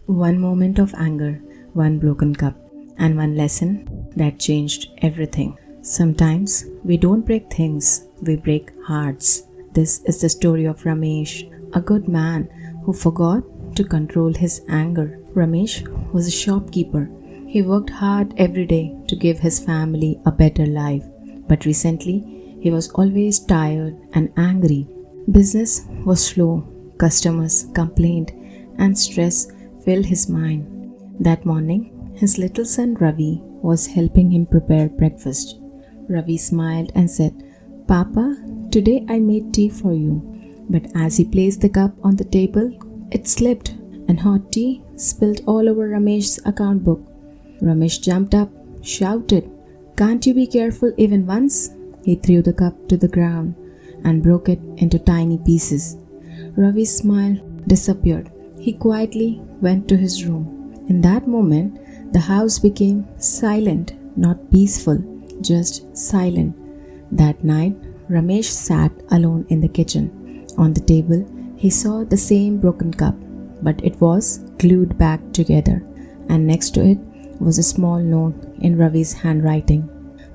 One moment of anger, one broken cup, and one lesson that changed everything. Sometimes we don't break things, we break hearts. This is the story of Ramesh, a good man who forgot to control his anger. Ramesh was a shopkeeper. He worked hard every day to give his family a better life. But recently, he was always tired and angry. Business was slow, customers complained, and stress filled his mind. That morning, his little son Ravi was helping him prepare breakfast. Ravi smiled and said, "Papa, today I made tea for you." But as he placed the cup on the table, it slipped and hot tea spilled all over Ramesh's account book. Ramesh jumped up, shouted, "Can't you be careful even once?" He threw the cup to the ground and broke it into tiny pieces. Ravi's smile disappeared. He quietly went to his room. In that moment, the house became silent, not peaceful, just silent. That night, Ramesh sat alone in the kitchen. On the table, he saw the same broken cup, but it was glued back together, and next to it was a small note in Ravi's handwriting.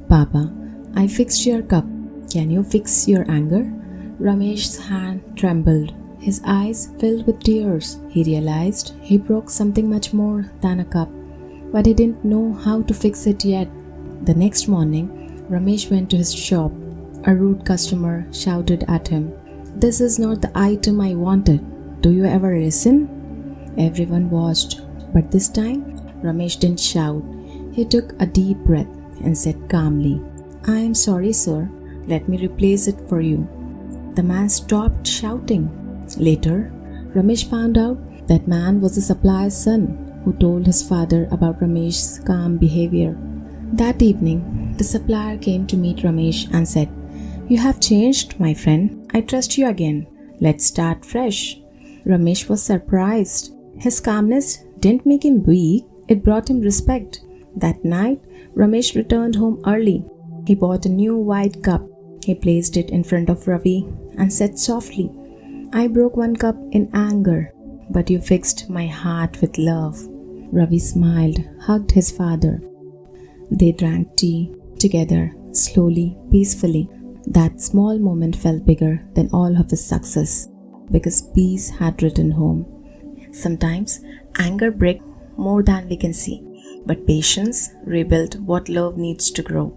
"Papa, I fixed your cup. Can you fix your anger?" Ramesh's hand trembled. His eyes filled with tears. He realized he broke something much more than a cup, but he didn't know how to fix it yet. The next morning, Ramesh went to his shop. A rude customer shouted at him, "This is not the item I wanted. Do you ever listen?" Everyone watched, but this time, Ramesh didn't shout. He took a deep breath and said calmly, "I am sorry, sir. Let me replace it for you." The man stopped shouting. Later, Ramesh found out that man was the supplier's son who told his father about Ramesh's calm behavior. That evening, the supplier came to meet Ramesh and said, "You have changed, my friend. I trust you again. Let's start fresh." Ramesh was surprised. His calmness didn't make him weak, it brought him respect. That night, Ramesh returned home early. He bought a new white cup. He placed it in front of Ravi and said softly, "I broke one cup in anger, but you fixed my heart with love." Ravi smiled, hugged his father. They drank tea together, slowly, peacefully. That small moment felt bigger than all of his success, because peace had returned home. Sometimes anger breaks more than we can see, but patience rebuilds what love needs to grow.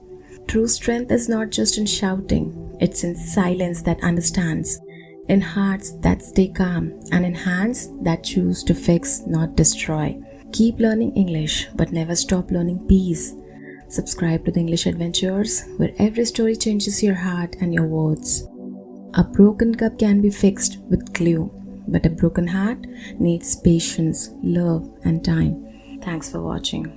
True strength is not just in shouting, it's in silence that understands, in hearts that stay calm, and in hands that choose to fix, not destroy. Keep learning English, but never stop learning peace. Subscribe to the English Adventures, where every story changes your heart and your words. A broken cup can be fixed with glue, but a broken heart needs patience, love, and time. Thanks for watching.